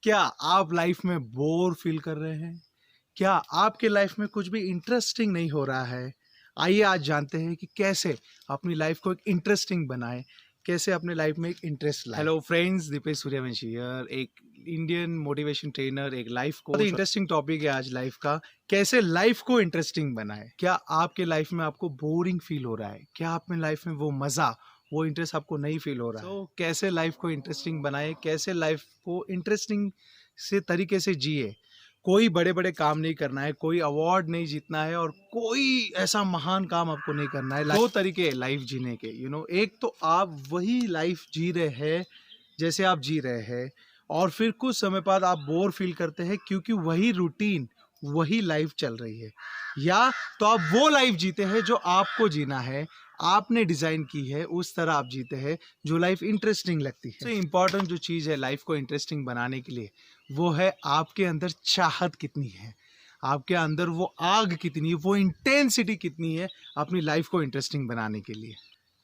क्या आप लाइफ में बोर फील कर रहे हैं? क्या आपके लाइफ में कुछ भी इंटरेस्टिंग नहीं हो रहा है? आइए आज जानते हैं कि कैसे अपनी लाइफ को एक इंटरेस्टिंग बनाएं, कैसे अपने लाइफ में एक इंटरेस्ट लाएं। Hello friends, Deepesh Suryavanshi here, एक इंडियन मोटिवेशन ट्रेनर, एक लाइफ को इंटरेस्टिंग टॉपिक है आज लाइफ का। कैसे लाइफ को इंटरेस्टिंग बनाएं। क्या आपके लाइफ में आपको बोरिंग फील हो रहा है? क्या आपने लाइफ में वो मजा, वो इंटरेस्ट आपको नहीं फील हो रहा है? तो कैसे लाइफ को इंटरेस्टिंग बनाए, कैसे लाइफ को इंटरेस्टिंग से तरीके से जिए। कोई बड़े बड़े काम नहीं करना है, कोई अवार्ड नहीं जीतना है और कोई ऐसा महान काम आपको नहीं करना है। दो तरीके हैं लाइफ जीने के, एक तो आप वही लाइफ जी रहे हैं जैसे आप जी रहे हैं, और फिर कुछ समय बाद आप बोर फील करते हैं क्योंकि वही रूटीन, वही लाइफ चल रही है। या तो आप वो लाइफ जीते हैं जो आपको जीना है, आपने डिजाइन की है, उस तरह आप जीते हैं जो लाइफ इंटरेस्टिंग लगती है। सबसे इम्पॉर्टेंट जो चीज़ है लाइफ को इंटरेस्टिंग बनाने के लिए, वो है आपके अंदर चाहत कितनी है, आपके अंदर वो आग कितनी है, वो इंटेंसिटी कितनी है अपनी लाइफ को इंटरेस्टिंग बनाने के लिए।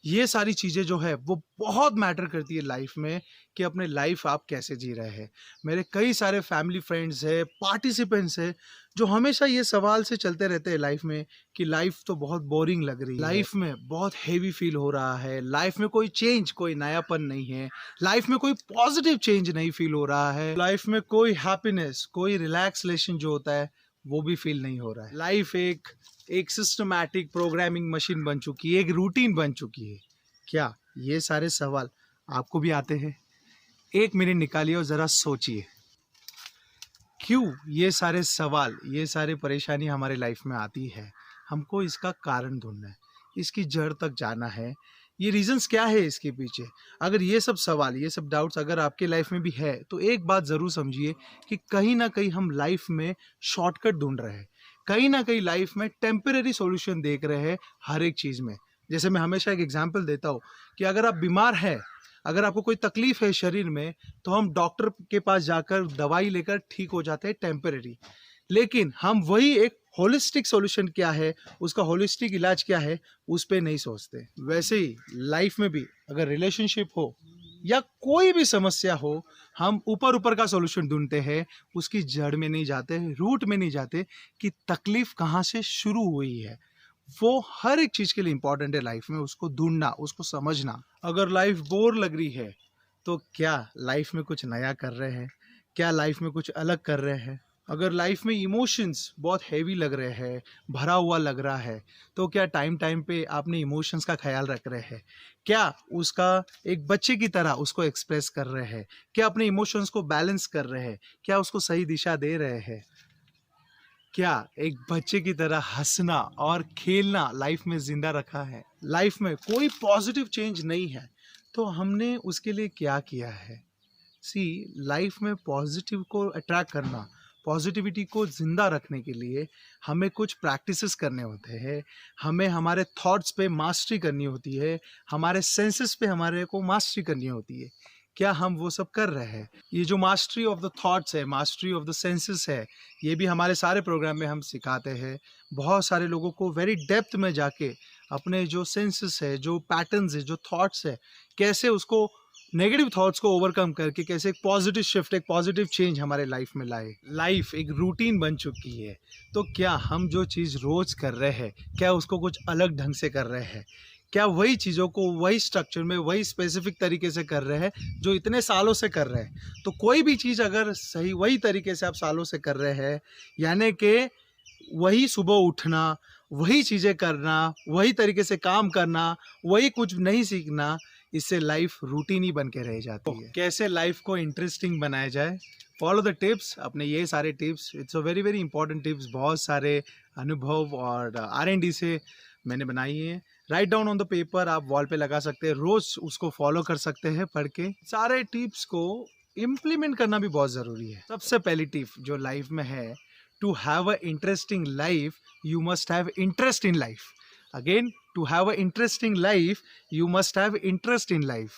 ये सारी चीज़ें जो है वो बहुत मैटर करती है लाइफ में, कि अपने लाइफ आप कैसे जी रहे हैं। मेरे कई सारे फैमिली फ्रेंड्स हैं, पार्टिसिपेंट्स हैं, जो हमेशा ये सवाल से चलते रहते हैं लाइफ में कि लाइफ तो बहुत बोरिंग लग रही है, लाइफ में बहुत हेवी फील हो रहा है, लाइफ में कोई चेंज, कोई नयापन नहीं है, लाइफ में कोई पॉजिटिव चेंज नहीं फील हो रहा है, लाइफ में कोई हैप्पीनेस, कोई रिलैक्सेशन जो होता है वो भी फील नहीं हो रहा है। लाइफ एक सिस्टमैटिक प्रोग्रामिंग मशीन बन चुकी है, एक रूटीन बन चुकी है। क्या ये सारे सवाल आपको भी आते हैं? एक मिनट निकालिए और ज़रा सोचिए, क्यों ये सारे सवाल, ये सारी परेशानी हमारे लाइफ में आती है। हमको इसका कारण ढूंढना है, इसकी जड़ तक जाना है, ये रीजंस क्या है इसके पीछे। अगर ये सब सवाल, ये सब डाउट्स अगर आपके लाइफ में भी है, तो एक बात ज़रूर समझिए कि कहीं ना कहीं हम लाइफ में शॉर्टकट ढूंढ रहे हैं, कहीं ना कहीं लाइफ में टेम्पररी सॉल्यूशन देख रहे हैं हर एक चीज़ में। जैसे मैं हमेशा एक एग्जाम्पल देता हूँ कि अगर आप बीमार हैं, अगर आपको कोई तकलीफ है शरीर में, तो हम डॉक्टर के पास जाकर दवाई लेकर ठीक हो जाते हैं टेम्पररी। लेकिन हम वही एक होलिस्टिक सॉल्यूशन क्या है, उसका होलिस्टिक इलाज क्या है, उस पर नहीं सोचते। वैसे ही लाइफ में भी अगर रिलेशनशिप हो या कोई भी समस्या हो, हम ऊपर ऊपर का सॉल्यूशन ढूंढते हैं, उसकी जड़ में नहीं जाते, रूट में नहीं जाते कि तकलीफ कहाँ से शुरू हुई है। वो हर एक चीज़ के लिए इंपॉर्टेंट है लाइफ में, उसको ढूंढना, उसको समझना। अगर लाइफ बोर लग रही है तो क्या लाइफ में कुछ नया कर रहे हैं? क्या लाइफ में कुछ अलग कर रहे हैं? अगर लाइफ में इमोशंस बहुत हैवी लग रहे हैं, भरा हुआ लग रहा है, तो क्या टाइम टाइम पे आपने इमोशंस का ख्याल रख रहे हैं? क्या उसका एक बच्चे की तरह उसको एक्सप्रेस कर रहे हैं? क्या अपने इमोशंस को बैलेंस कर रहे हैं? क्या उसको सही दिशा दे रहे हैं? क्या एक बच्चे की तरह हंसना और खेलना लाइफ में जिंदा रखा है? लाइफ में कोई पॉजिटिव चेंज नहीं है, तो हमने उसके लिए क्या किया है? सी, लाइफ में पॉजिटिव को अट्रैक्ट करना, पॉजिटिविटी को जिंदा रखने के लिए हमें कुछ प्रैक्टिसेस करने होते हैं, हमें हमारे थॉट्स पे मास्टरी करनी होती है, हमारे सेंसेस पे हमारे को मास्टरी करनी होती है। क्या हम वो सब कर रहे हैं? ये जो मास्टरी ऑफ द थॉट्स है, मास्टरी ऑफ द सेंसेस है, ये भी हमारे सारे प्रोग्राम में हम सिखाते हैं। बहुत सारे लोगों को वेरी डेप्थ में जाके अपने जो सेंसेस है, जो पैटर्न्स है, जो थॉट्स है, कैसे उसको, नेगेटिव थॉट्स को ओवरकम करके कैसे एक पॉजिटिव शिफ्ट, एक पॉजिटिव चेंज हमारे लाइफ में लाए। लाइफ एक रूटीन बन चुकी है, तो क्या हम जो चीज़ रोज कर रहे हैं, क्या उसको कुछ अलग ढंग से कर रहे हैं? क्या वही चीज़ों को वही स्ट्रक्चर में, वही स्पेसिफिक तरीके से कर रहे हैं जो इतने सालों से कर रहे हैं? तो कोई भी चीज़ अगर सही वही तरीके से आप सालों से कर रहे हैं, यानी कि वही सुबह उठना, वही चीज़ें करना, वही तरीके से काम करना, वही कुछ नहीं सीखना, इससे लाइफ रूटीन ही बन के रह जाती है। कैसे लाइफ को इंटरेस्टिंग बनाया जाए? फॉलो द टिप्स, अपने ये सारे tips, it's a very very important tips, बहुत सारे अनुभव और R&D से मैंने बनाई है। Write down on the paper, आप वॉल पे लगा सकते हैं, रोज उसको फॉलो कर सकते हैं पढ़ के। सारे टिप्स को इम्प्लीमेंट करना भी बहुत ज़रूरी है। सबसे पहली टिप जो लाइफ में है, to have a interesting life you must have interest in life. Again, to have a interesting life you must have interest in life.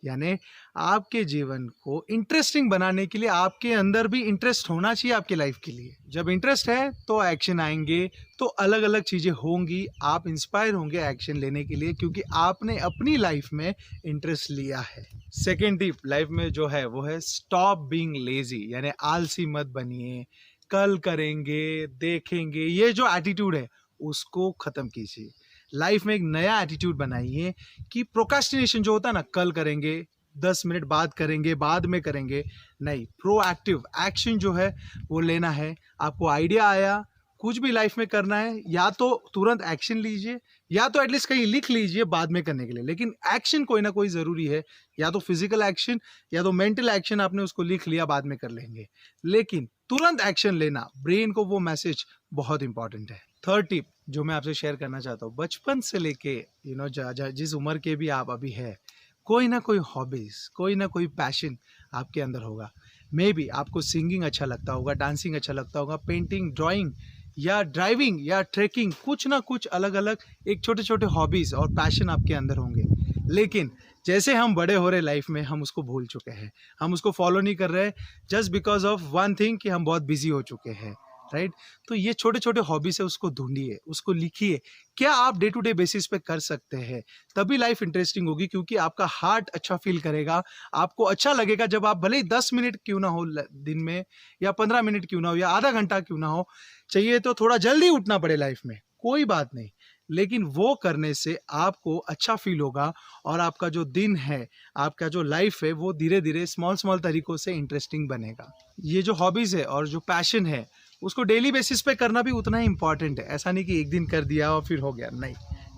यानी आपके जीवन को इंटरेस्टिंग बनाने के लिए आपके अंदर भी इंटरेस्ट होना चाहिए आपके लाइफ के लिए। जब इंटरेस्ट है तो एक्शन आएंगे, तो अलग अलग चीज़ें होंगी, आप इंस्पायर होंगे एक्शन लेने के लिए, क्योंकि आपने अपनी लाइफ में इंटरेस्ट लिया है। सेकेंड टिप लाइफ में जो है वो है स्टॉप बीइंग लेजी, यानी आलसी मत बनिए। कल करेंगे, देखेंगे, ये जो एटीट्यूड है उसको ख़त्म कीजिए। लाइफ में एक नया एटीट्यूड बनाइए कि प्रोक्रास्टिनेशन जो होता है ना, कल करेंगे, 10 मिनट बाद करेंगे, बाद में करेंगे, नहीं, प्रोएक्टिव एक्शन जो है वो लेना है। आपको आइडिया आया, कुछ भी लाइफ में करना है, या तो तुरंत एक्शन लीजिए, या तो एटलीस्ट कहीं लिख लीजिए बाद में करने के लिए, लेकिन एक्शन कोई ना कोई ज़रूरी है। या तो फिजिकल एक्शन या तो मेंटल एक्शन, आपने उसको लिख लिया, बाद में कर लेंगे, लेकिन तुरंत एक्शन लेना, ब्रेन को वो मैसेज बहुत इंपॉर्टेंट है। थर्ड टिप जो मैं आपसे शेयर करना चाहता हूँ, बचपन से लेके जिस उम्र के भी आप अभी है, कोई ना कोई हॉबीज, कोई ना कोई पैशन आपके अंदर होगा। मे बी आपको सिंगिंग अच्छा लगता होगा, डांसिंग अच्छा लगता होगा, पेंटिंग, ड्राइंग या ड्राइविंग या ट्रेकिंग, कुछ ना कुछ अलग अलग एक छोटे छोटे हॉबीज और पैशन आपके अंदर होंगे। लेकिन जैसे हम बड़े हो रहे लाइफ में, हम उसको भूल चुके हैं, हम उसको फॉलो नहीं कर रहे, just because of one thing कि हम बहुत बिजी हो चुके हैं, राइट। तो ये छोटे छोटे हॉबीज है, उसको ढूंढिए, उसको लिखिए, क्या आप डे टू डे बेसिस पे कर सकते हैं, तभी लाइफ इंटरेस्टिंग होगी। क्योंकि आपका हार्ट अच्छा फील करेगा, आपको अच्छा लगेगा जब आप भले ही 10 मिनट क्यों ना हो दिन में, या 15 मिनट क्यों ना हो, या आधा घंटा क्यों ना हो, चाहिए तो थोड़ा जल्दी उठना पड़े लाइफ में, कोई बात नहीं, लेकिन वो करने से आपको अच्छा फील होगा, और आपका जो दिन है, आपका जो लाइफ है, वो धीरे धीरे स्मॉल स्मॉल तरीकों से इंटरेस्टिंग बनेगा। ये जो हॉबीज है और जो पैशन है, उसको डेली बेसिस पे करना भी उतना ही इंपॉर्टेंट है। ऐसा नहीं कि एक दिन कर दिया और फिर हो गया, नहीं,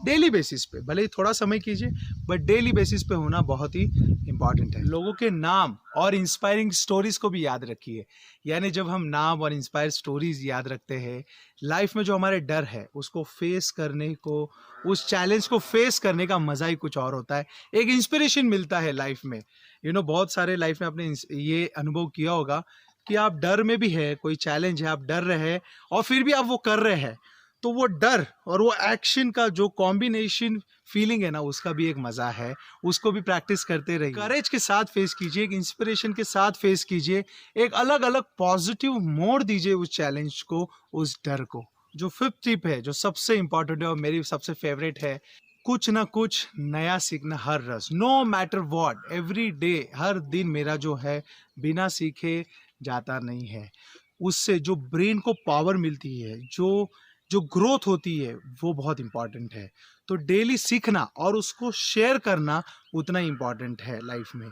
डेली बेसिस पे, भले ही थोड़ा समय कीजिए, बट डेली बेसिस पे होना बहुत ही इंपॉर्टेंट है। लोगों के नाम और इंस्पायरिंग स्टोरीज को भी याद रखिए। यानी जब हम नाम और इंस्पायर स्टोरीज याद रखते हैं, लाइफ में जो हमारे डर है उसको फेस करने को, उस चैलेंज को फेस करने का मजा ही कुछ और होता है। एक इंस्पिरेशन मिलता है लाइफ में। बहुत सारे लाइफ में आपने ये अनुभव किया होगा कि आप डर में भी है, कोई चैलेंज है, आप डर रहे हैं और फिर भी आप वो कर रहे हैं, तो वो डर और वो एक्शन का जो कॉम्बिनेशन फीलिंग है ना, उसका भी एक मजा है, उसको भी प्रैक्टिस करते रहिए। करेज के साथ फेस कीजिए, एक इंस्पिरेशन के साथ फेस कीजिए, एक अलग अलग पॉजिटिव मोड़ दीजिए उस चैलेंज को, उस डर को। जो फिफ्थ टिप है, जो सबसे इंपॉर्टेंट है और मेरी सबसे फेवरेट है, कुछ ना कुछ नया सीखना हर रोज, no matter what, every day, हर दिन मेरा जो है बिना सीखे जाता नहीं है। उससे जो ब्रेन को पावर मिलती है, जो जो ग्रोथ होती है, वो बहुत इंपॉर्टेंट है। तो डेली सीखना और उसको शेयर करना उतना ही इंपॉर्टेंट है लाइफ में।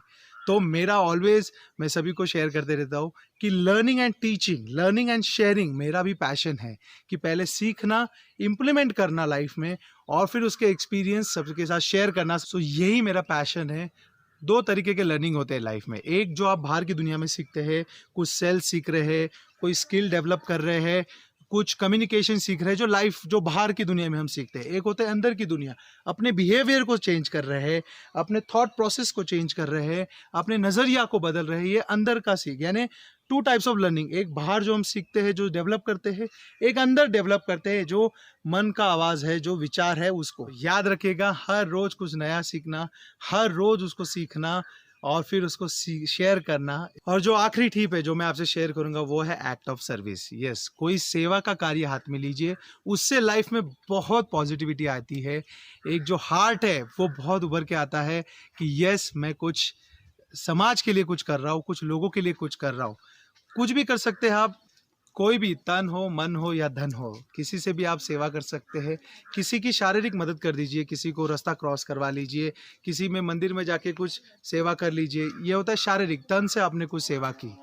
तो मेरा ऑलवेज, मैं सभी को शेयर करते रहता हूँ कि learning and teaching, learning and sharing मेरा भी पैशन है, कि पहले सीखना, इम्प्लीमेंट करना लाइफ में, और फिर उसके एक्सपीरियंस सबके साथ शेयर करना। तो यही मेरा पैशन है। दो तरीके के लर्निंग होते हैं लाइफ में, एक जो आप बाहर की दुनिया में सीखते हैं, कुछ सेल्स सीख रहे हैं, कोई स्किल डेवलप कर रहे हैं, कुछ कम्युनिकेशन सीख रहे हैं, जो लाइफ जो बाहर की दुनिया में हम सीखते हैं। एक होता है अंदर की दुनिया, अपने बिहेवियर को चेंज कर रहे हैं, अपने थॉट प्रोसेस को चेंज कर रहे हैं, अपने नज़रिया को बदल रहे हैं। ये अंदर का सीख, यानी टू टाइप्स ऑफ लर्निंग, एक बाहर जो हम सीखते हैं, जो डेवलप करते हैं, एक अंदर डेवलप करते हैं, जो मन का आवाज़ है, जो विचार है, उसको याद रखिएगा। हर रोज़ कुछ नया सीखना, हर रोज़ उसको सीखना और फिर उसको शेयर करना। और जो आखिरी टिप है जो मैं आपसे शेयर करूंगा, वो है एक्ट ऑफ सर्विस। यस, कोई सेवा का कार्य हाथ में लीजिए, उससे लाइफ में बहुत पॉजिटिविटी आती है। एक जो हार्ट है वो बहुत उभर के आता है कि यस, मैं कुछ समाज के लिए कुछ कर रहा हूँ, कुछ लोगों के लिए कुछ कर रहा हूँ। कुछ भी कर सकते हैं आप, कोई भी, तन हो, मन हो या धन हो, किसी से भी आप सेवा कर सकते हैं। किसी की शारीरिक मदद कर दीजिए, किसी को रास्ता क्रॉस करवा लीजिए, किसी में मंदिर में जाके कुछ सेवा कर लीजिए। ये होता है शारीरिक, तन से आपने कुछ सेवा की।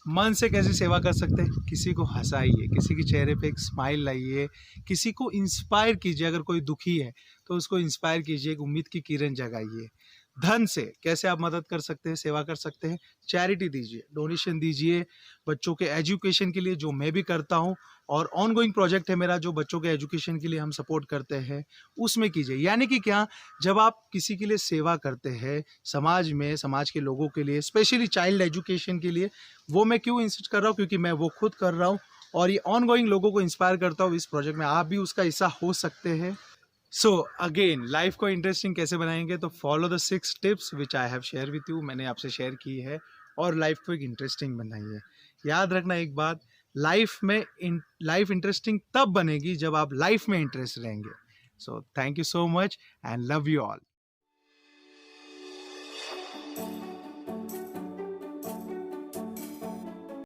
मन से कैसे सेवा कर सकते हैं? किसी को हंसाइए, किसी के चेहरे पे एक स्माइल लाइए, किसी को इंस्पायर कीजिए। अगर कोई दुखी है तो उसको इंस्पायर कीजिए, एक उम्मीद की किरण जगाइए। धन से कैसे आप मदद कर सकते हैं, सेवा कर सकते हैं? चैरिटी दीजिए, डोनेशन दीजिए बच्चों के एजुकेशन के लिए, जो मैं भी करता हूं, और ऑनगोइंग प्रोजेक्ट है मेरा जो बच्चों के एजुकेशन के लिए हम सपोर्ट करते हैं, उसमें कीजिए। यानी कि क्या, जब आप किसी के लिए सेवा करते हैं समाज में, समाज के लोगों के लिए, स्पेशली चाइल्ड एजुकेशन के लिए, वो मैं क्यों इंसिस्ट कर रहा हूँ, क्योंकि मैं वो खुद कर रहा हूँ और ये ऑनगोइंग लोगों को इंस्पायर करता हूँ। इस प्रोजेक्ट में आप भी उसका हिस्सा हो सकते हैं। सो अगेन लाइफ को इंटरेस्टिंग कैसे बनाएंगे, तो follow the 6 tips which I have share with you, मैंने आपसे शेयर की है, और लाइफ को एक इंटरेस्टिंग बनाइए। याद रखना एक बात, लाइफ इंटरेस्टिंग तब बनेगी जब आप लाइफ में इंटरेस्ट रहेंगे। So thank you so much and love you all.